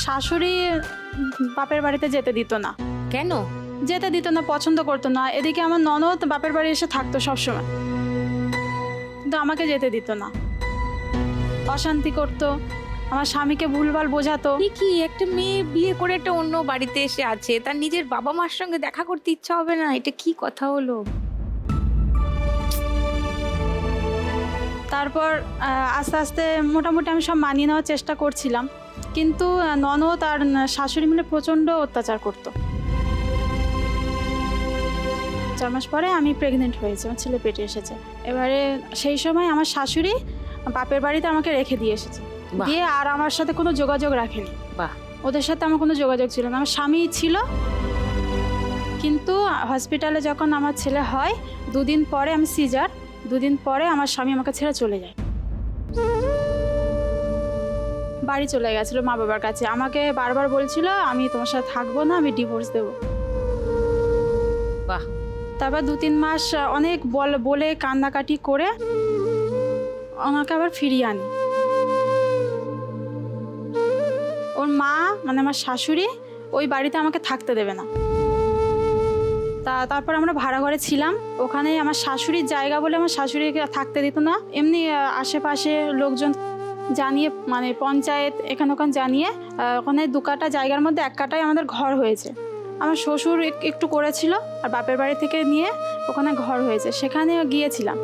শাশুড়ি বাপের বাড়িতে যেতে দিত না। কেন? যেতে দিত না, পছন্দ করতো না। এদিকে আমার ননদ বাপের বাড়ি এসে থাকতো সবসময়, কিন্তু আমাকে যেতে দিত না। অশান্তি করতো, আমার স্বামীকে ভুলভাল বোঝাতো। কি একটা মেয়ে বিয়ে করে একটা অন্য বাড়িতে এসে আছে, তার নিজের বাবা মার সঙ্গে দেখা করতে ইচ্ছা হবে না? এটা কি কথা হলো? তারপর আস্তে আস্তে মোটামুটি আমি সব মানিয়ে নেওয়ার চেষ্টা করছিলাম, কিন্তু ননদ আর শাশুড়ি মিলে প্রচণ্ড অত্যাচার করতো। 4 মাস পরে আমি প্রেগনেন্ট হয়েছি, আমার ছেলে পেটে এসেছে। এবারে সেই সময় আমার শাশুড়ি বাপের বাড়িতে আমাকে রেখে দিয়ে এসেছে, বাহ। দিয়ে আর আমার সাথে কোনো যোগাযোগ রাখেনি। বাহ। ওদের সাথে আমার কোনো যোগাযোগ ছিল না। আমার স্বামী ছিল, কিন্তু হসপিটালে যখন আমার ছেলে হয় 2 দিন পরে, আমি সিজার, 2 দিন পরে আমার স্বামী আমাকে ছেড়ে চলে যায়, বাড়ি চলে গেছিলো মা বাবার কাছে। আমাকে বারবার বলছিল আমি তোমার সাথে থাকবো না, আমি ডিভোর্স দেবো। বাহ। তারপর 2-3 মাস অনেক বলে কান্নাকাটি করে ওনাকে আবার ফিরিয়ে আনি। ওর মা মানে আমার শাশুড়ি ওই বাড়িতে আমাকে থাকতে দেবে না। তারপর আমরা ভাড়া ঘরে ছিলাম, ওখানে আমার শাশুড়ির জায়গা বলে আমার শাশুড়িকে থাকতে দিত না। এমনি আশেপাশে লোকজন জানিয়ে, মানে পঞ্চায়েত এখানে ওখানে জানিয়ে, ওখানে 2 কাঠা জায়গার মধ্যে 1 কাঠায় আমাদের ঘর হয়েছে। আমার শ্বশুর একটু করেছিল, আর বাপের বাড়ি থেকে নিয়ে ওখানে ঘর হয়েছে, সেখানে গিয়েছিলাম।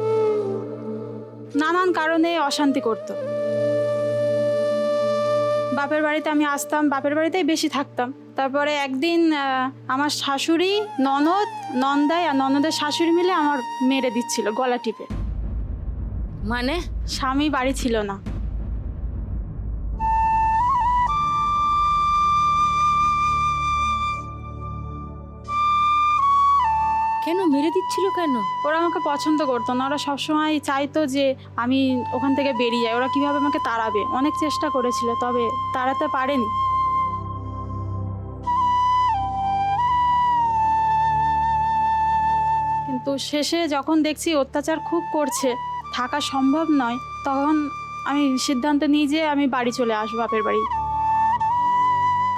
নানান কারণে অশান্তি করতো। বাপের বাড়িতে আমি আসতাম, বাপের বাড়িতেই বেশি থাকতাম। তারপরে একদিন আমার শাশুড়ি, নন্দাই আর ননদের শাশুড়ি মিলে আমার মেরে দিচ্ছিল গলা টিপে। মানে? স্বামী বাড়ি ছিল না। কেন মেরে দিচ্ছিল কেন? ওরা আমাকে পছন্দ করতো না, ওরা সবসময় চাইতো যে আমি ওখান থেকে বেরিয়ে যাই। ওরা কিভাবে আমাকে তাড়াবে, অনেক চেষ্টা করেছিল, তবে তাড়াতে পারেনি। কিন্তু শেষে যখন দেখছি অত্যাচার খুব করছে, থাকা সম্ভব নয়, তখন আমি সিদ্ধান্ত নিই যে আমি বাড়ি চলে আসবো, বাপের বাড়ি।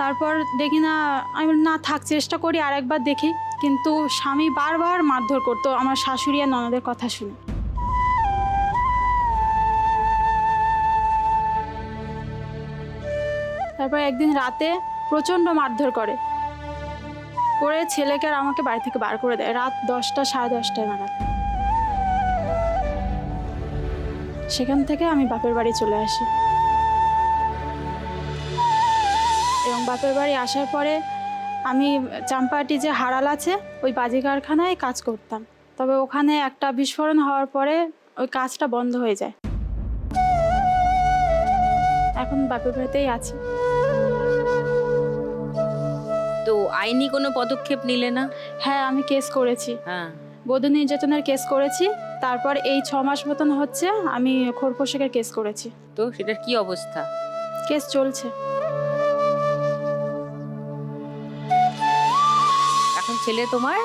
তারপর দেখি না, আমি বলি না থাক, চেষ্টা করি আর একবার দেখি। কিন্তু স্বামী বারবার মারধর করতো আমার শাশুড়ি আর ননদের কথা শুনে। তারপর একদিন রাতে প্রচণ্ড মারধর করে ছেলেকে আর আমাকে বাড়ি থেকে বার করে দেয় রাত 10টা, সাড়ে 10টায় নাগাদ। সেখান থেকে আমি বাপের বাড়ি চলে আসি, এবং বাপের বাড়ি আসার পরে আমি চাম্পাহাটি যে হারাল আছে ওই বাজি কারখানায় কাজ করতাম। তবে ওখানে একটা বিস্ফোরণ হওয়ার পরে ওই কাজটা বন্ধ হয়ে যায়। এখন বাপের বাড়িতেই আছি। তো আইনি কোনো পদক্ষেপ নিলে না? হ্যাঁ, আমি কেস করেছি, হ্যাঁ। বধূ নির্যাতনের কেস করেছি। তারপর এই 6 মাস মতন হচ্ছে আমি খোরপোশেকের কেস করেছি। তো সেটার কি অবস্থা? কেস চলছে। এখন ছেলে তোমার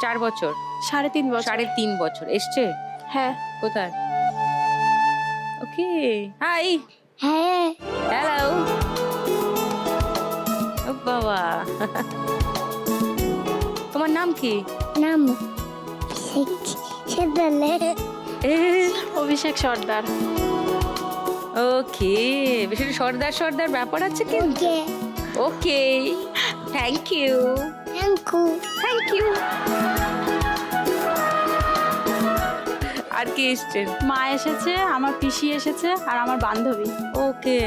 4 বছর? 3.5 বছর। 3.5 বছর এসছে? হ্যাঁ। কোথায়? ওকে, হাই। হ্যাঁ। হ্যালো। ও বাবা, তোমার নাম কি? নাম সেদালে অভিষেক সর্দার। ওকে, বেশি সর্দার ব্যাপার আছে কিন্তু। Okay okay, thank you. Thank you. আর কে এসছেন? মা এসেছে, আমার পিসি এসেছে, আর আমার বান্ধবী। ওকে।